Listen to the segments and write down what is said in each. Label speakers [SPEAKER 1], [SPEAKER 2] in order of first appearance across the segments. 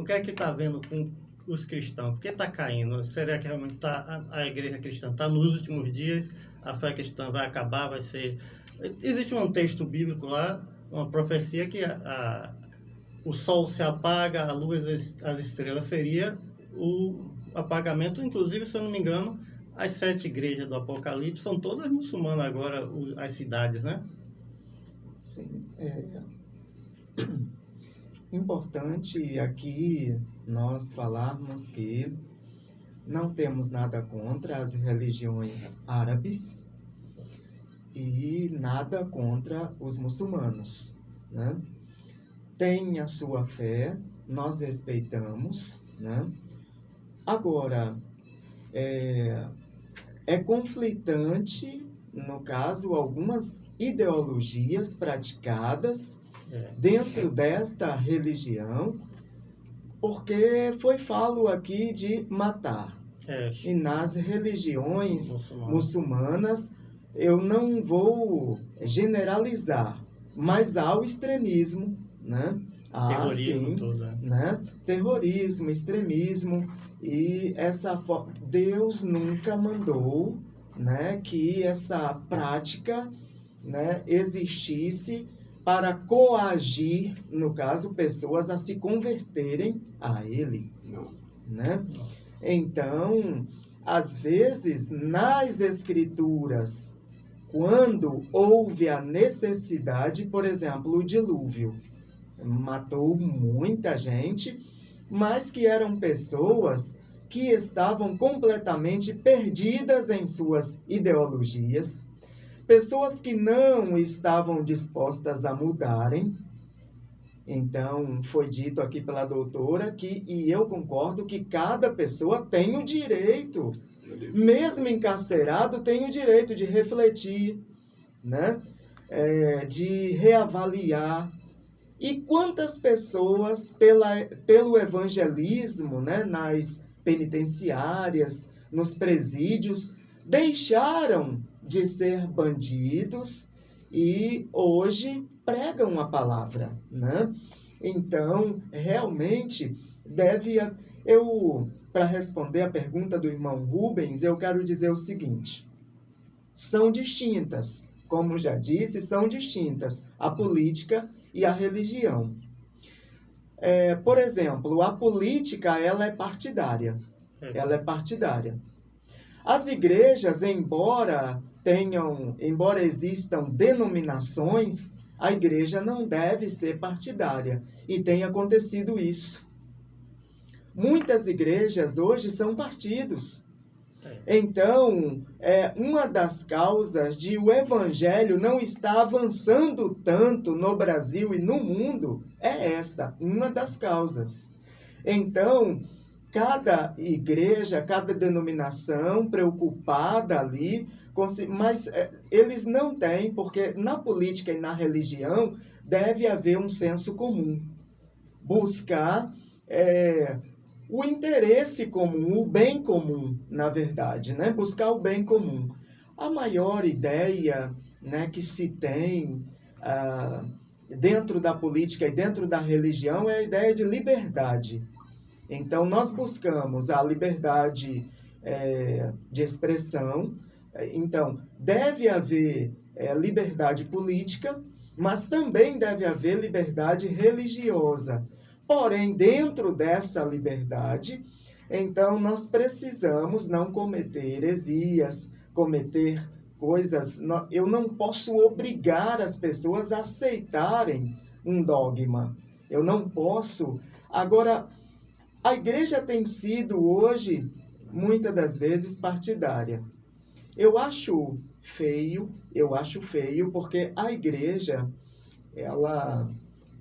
[SPEAKER 1] o que é que está havendo com os cristãos? Por que está caindo? Será que realmente a igreja cristã está nos últimos dias? A fé cristã vai acabar, vai ser... Existe um texto bíblico lá, uma profecia que o sol se apaga, a luz, as estrelas, seria o apagamento. Inclusive, se eu não me engano, as 7 igrejas do Apocalipse são todas muçulmanas agora, as cidades, né?
[SPEAKER 2] Sim, importante aqui nós falarmos que não temos nada contra as religiões árabes e nada contra os muçulmanos, né? Tem a sua fé, nós respeitamos, né? Agora, é conflitante, no caso, algumas ideologias praticadas dentro desta religião, porque falo aqui de matar. E nas religiões muçulmanas, eu não vou generalizar, mas há o extremismo, né?
[SPEAKER 1] Terrorismo todo,
[SPEAKER 2] né? Terrorismo, extremismo, e Deus nunca mandou, né, que essa prática, né, existisse para coagir, no caso, pessoas a se converterem a Ele.
[SPEAKER 3] Não.
[SPEAKER 2] Né? Então, às vezes, nas Escrituras, quando houve a necessidade, por exemplo, o dilúvio, matou muita gente, mas que eram pessoas que estavam completamente perdidas em suas ideologias, pessoas que não estavam dispostas a mudarem. Então, foi dito aqui pela doutora e eu concordo, que cada pessoa tem o direito, mesmo encarcerado, tem o direito de refletir, né? De reavaliar. E quantas pessoas, pelo evangelismo, né, nas penitenciárias, nos presídios, deixaram de ser bandidos e hoje pregam a palavra, né? Então, realmente, para responder a pergunta do irmão Rubens, eu quero dizer o seguinte: são distintas, como já disse, são distintas a política e a religião. Por exemplo, a política, ela é partidária. Ela é partidária. As igrejas, embora existam denominações, a igreja não deve ser partidária. E tem acontecido isso. Muitas igrejas hoje são partidos. Então, uma das causas de o evangelho não estar avançando tanto no Brasil e no mundo é esta, uma das causas. Então, cada igreja, cada denominação preocupada ali, mas eles não têm, porque na política e na religião deve haver um senso comum. Buscar o interesse comum, o bem comum, na verdade, né? Buscar o bem comum. A maior ideia, né, que se tem dentro da política e dentro da religião é a ideia de liberdade. Então, nós buscamos a liberdade de expressão. Então, deve haver liberdade política, mas também deve haver liberdade religiosa. Porém, dentro dessa liberdade, então, nós precisamos não cometer heresias, cometer coisas... Eu não posso obrigar as pessoas a aceitarem um dogma. Eu não posso... Agora, a igreja tem sido hoje, muitas das vezes, partidária. Eu acho feio, porque a igreja,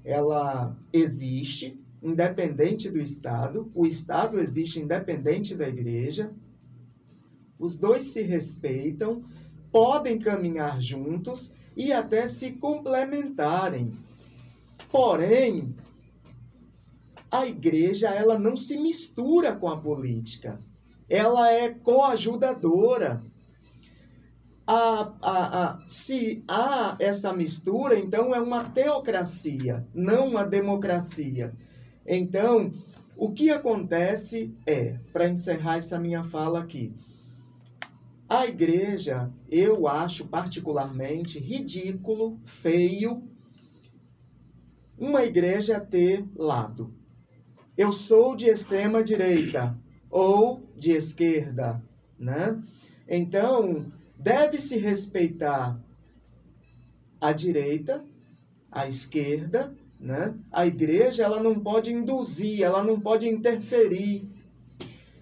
[SPEAKER 2] ela existe independente do Estado, o Estado existe independente da igreja, os dois se respeitam, podem caminhar juntos e até se complementarem. Porém, a igreja, ela não se mistura com a política, ela é coajudadora. Se há essa mistura, então é uma teocracia, não uma democracia. Então, o que acontece para encerrar essa minha fala aqui, a igreja, eu acho particularmente ridículo, feio, uma igreja ter lado. Eu sou de extrema direita ou de esquerda, né? Então, deve-se respeitar a direita, a esquerda, né? A igreja, ela não pode induzir, ela não pode interferir.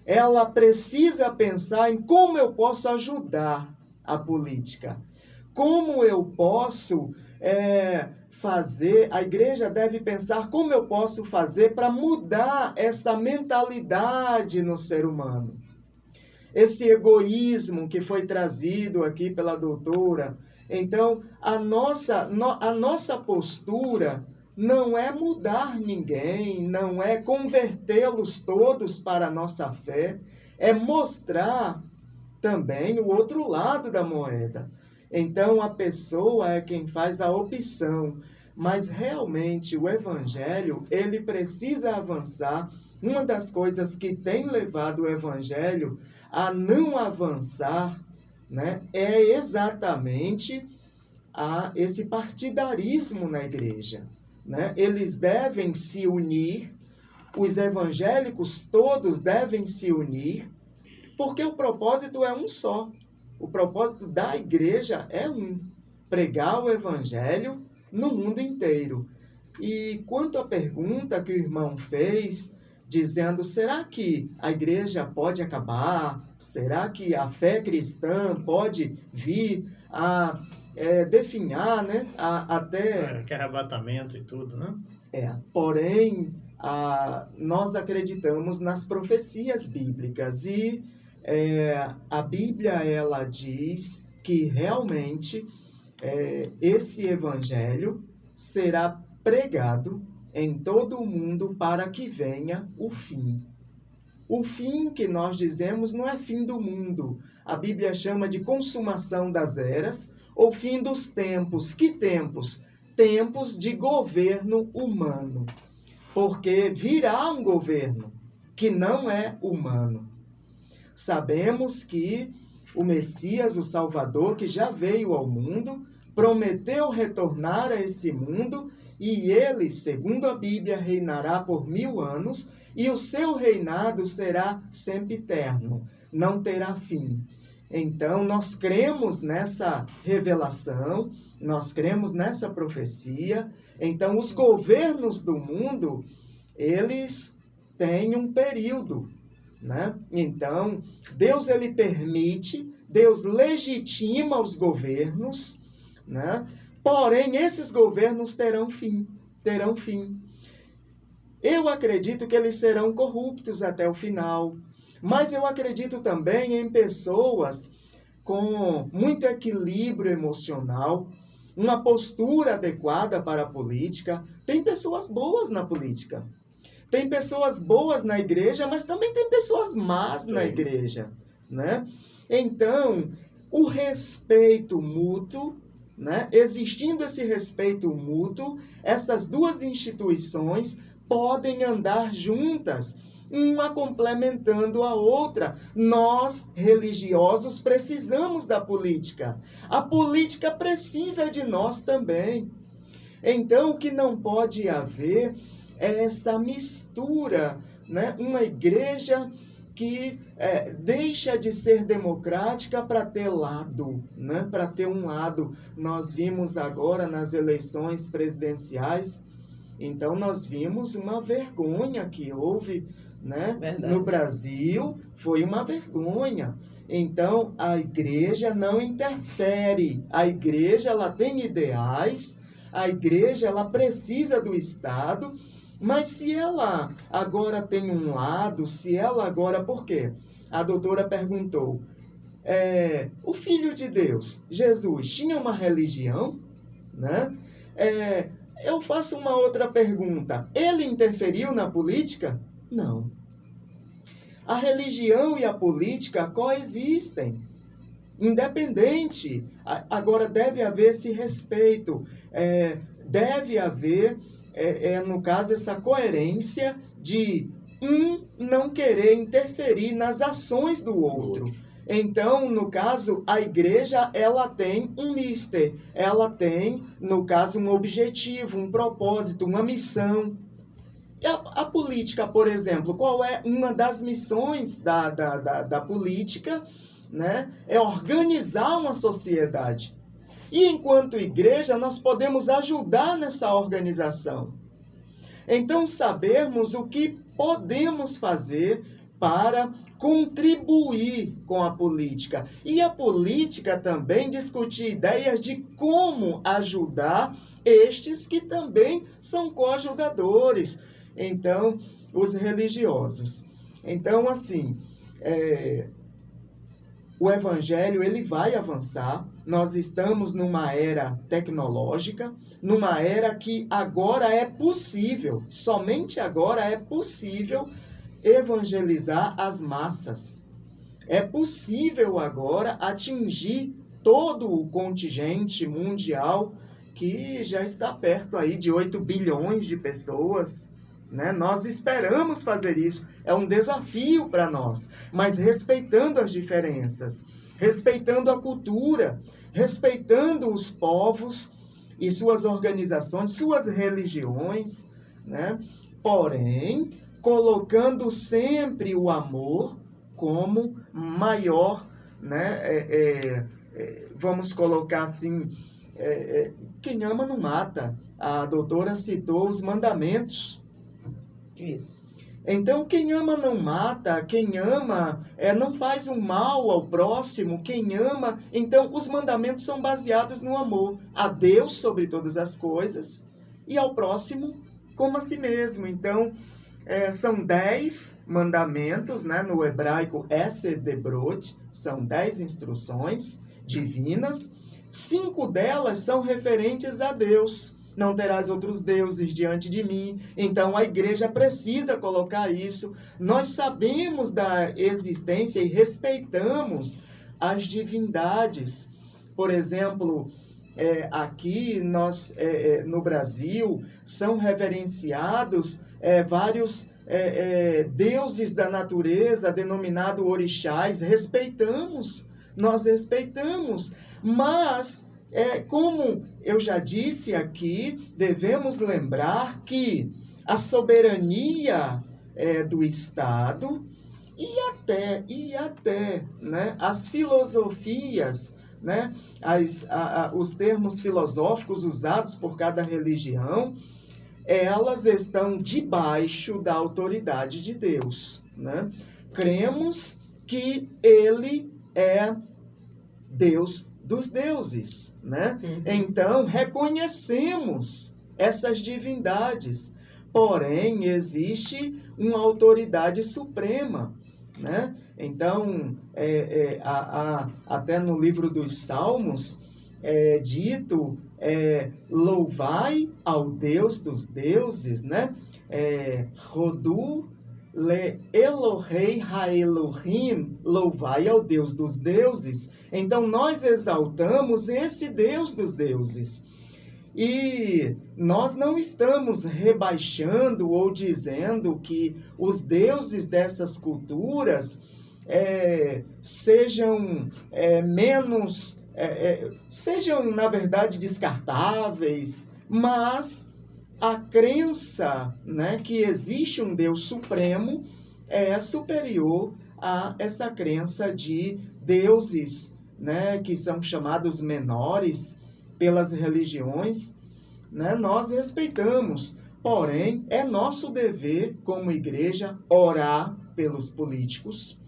[SPEAKER 2] Ela precisa pensar em como eu posso ajudar a política. Como eu posso fazer, a igreja deve pensar como eu posso fazer para mudar essa mentalidade no ser humano. Esse egoísmo que foi trazido aqui pela doutora. Então, a nossa postura não é mudar ninguém, não é convertê-los todos para a nossa fé, é mostrar também o outro lado da moeda. Então, a pessoa é quem faz a opção, mas realmente o evangelho, ele precisa avançar. Uma das coisas que tem levado o evangelho a não avançar, né, é exatamente esse partidarismo na igreja, né? Eles devem se unir, os evangélicos todos devem se unir, porque o propósito é um só. O propósito da igreja é um: pregar o evangelho no mundo inteiro. E quanto à pergunta que o irmão fez, dizendo, será que a igreja pode acabar? Será que a fé cristã pode vir a definhar, né? Até...
[SPEAKER 1] Que arrebatamento e tudo, né?
[SPEAKER 2] Porém, nós acreditamos nas profecias bíblicas e a Bíblia, ela diz que realmente esse evangelho será pregado em todo o mundo para que venha o fim. O fim que nós dizemos não é fim do mundo. A Bíblia chama de consumação das eras ou fim dos tempos. Que tempos? Tempos de governo humano. Porque virá um governo que não é humano. Sabemos que o Messias, o Salvador, que já veio ao mundo, prometeu retornar a esse mundo e ele, segundo a Bíblia, reinará por 1000 anos e o seu reinado será sempre eterno, não terá fim. Então, nós cremos nessa revelação, nós cremos nessa profecia. Então, os governos do mundo, eles têm um período, né? Então, Deus, ele permite, Deus legitima os governos, né? Porém, esses governos terão fim. Eu acredito que eles serão corruptos até o final. Mas eu acredito também em pessoas com muito equilíbrio emocional, uma postura adequada para a política. Tem pessoas boas na política. Tem pessoas boas na igreja, mas também tem pessoas más na igreja, né? Então, o respeito mútuo, né? Existindo esse respeito mútuo, essas duas instituições podem andar juntas, uma complementando a outra. Nós, religiosos, precisamos da política. A política precisa de nós também. Então, o que não pode haver é essa mistura, né? Uma igreja que deixa de ser democrática para ter lado, né? Para ter um lado. Nós vimos agora nas eleições presidenciais, então nós vimos uma vergonha que houve, né? No Brasil, foi uma vergonha. Então, a igreja não interfere. A igreja, ela tem ideais, a igreja, ela precisa do Estado, mas se ela agora tem um lado, se ela agora... Por quê? A doutora perguntou, o Filho de Deus, Jesus, tinha uma religião? Né? Eu faço uma outra pergunta. Ele interferiu na política? Não. A religião e a política coexistem. Independente. Agora, deve haver esse respeito. Deve haver, no caso, essa coerência de não querer interferir nas ações do outro. Então, no caso, a igreja, ela tem um mister, ela tem, no caso, um objetivo, um propósito, uma missão. E a política, por exemplo, qual é uma das missões da política? Né? É organizar uma sociedade. E enquanto igreja, nós podemos ajudar nessa organização. Então, sabermos o que podemos fazer para contribuir com a política. E a política também discutir ideias de como ajudar estes que também são coajudadores. Então, os religiosos. Então, assim, o evangelho ele vai avançar. Nós estamos numa era tecnológica, numa era que agora é possível, somente agora é possível evangelizar as massas. É possível agora atingir todo o contingente mundial que já está perto aí de 8 bilhões de pessoas. Né? Nós esperamos fazer isso, é um desafio para nós, mas respeitando as diferenças, respeitando a cultura, respeitando os povos e suas organizações, suas religiões, né? Porém, colocando sempre o amor como maior, né? Vamos colocar assim, quem ama não mata. A doutora citou os mandamentos.
[SPEAKER 3] Isso.
[SPEAKER 2] Então, quem ama não mata, quem ama não faz um mal ao próximo, quem ama... Então, os mandamentos são baseados no amor a Deus sobre todas as coisas e ao próximo como a si mesmo. Então, são 10 mandamentos, né? No hebraico, Esed-Debrot, são 10 instruções divinas. 5 delas são referentes a Deus. Não terás outros deuses diante de mim. Então, a igreja precisa colocar isso. Nós sabemos da existência e respeitamos as divindades. Por exemplo, aqui nós, no Brasil, são reverenciados vários deuses da natureza, denominados orixás. Respeitamos, nós respeitamos, mas... como eu já disse aqui, devemos lembrar que a soberania do Estado e até né, as filosofias, né, os termos filosóficos usados por cada religião, elas estão debaixo da autoridade de Deus. Né? Cremos que Ele é Deus dos deuses, né? Uhum. Então, reconhecemos essas divindades, porém, existe uma autoridade suprema, né? Então, até no livro dos Salmos, é dito, louvai ao Deus dos deuses, né? Rodu Le Elohei Ha-Elohim, louvai ao Deus dos deuses. Então, nós exaltamos esse Deus dos deuses. E nós não estamos rebaixando ou dizendo que os deuses dessas culturas sejam menos... sejam, na verdade, descartáveis, mas... a crença, né, que existe um Deus supremo é superior a essa crença de deuses, né, que são chamados menores pelas religiões. Né? Nós respeitamos, porém, é nosso dever, como igreja, orar pelos políticos,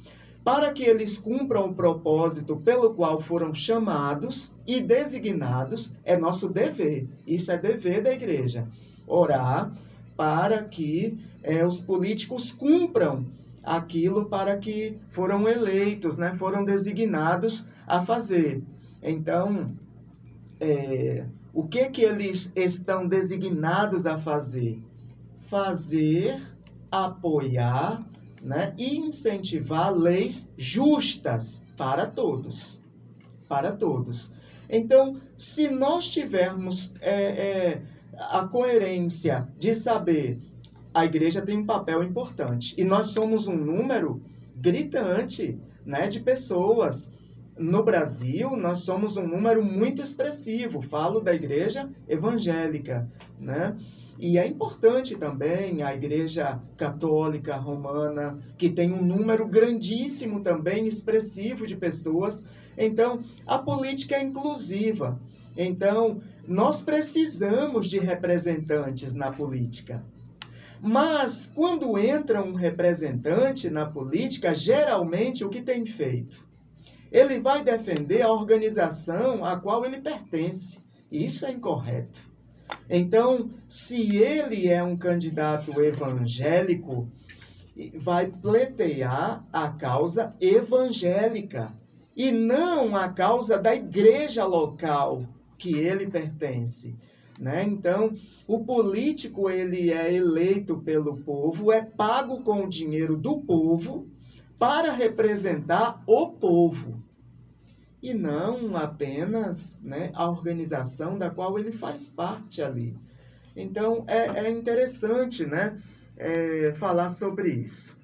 [SPEAKER 2] para que eles cumpram o propósito pelo qual foram chamados e designados. É nosso dever, isso é dever da igreja. Orar para que os políticos cumpram aquilo para que foram eleitos, né, foram designados a fazer. Então, o que eles estão designados a fazer? Fazer, apoiar, né, e incentivar leis justas para todos. Para todos. Então, se nós tivermos... a coerência de saber a igreja tem um papel importante. E nós somos um número gritante, né, de pessoas. No Brasil, nós somos um número muito expressivo. Falo da igreja evangélica, né? E é importante também a igreja católica romana, que tem um número grandíssimo também, expressivo de pessoas. Então, a política é inclusiva. Então, nós precisamos de representantes na política. Mas, quando entra um representante na política, geralmente o que tem feito? Ele vai defender a organização a qual ele pertence. E isso é incorreto. Então, se ele é um candidato evangélico, vai pleitear a causa evangélica e não a causa da igreja local que ele pertence, né? Então, o político, ele é eleito pelo povo, é pago com o dinheiro do povo para representar o povo. E não apenas, né, a organização da qual ele faz parte ali. Então, é interessante, né, falar sobre isso.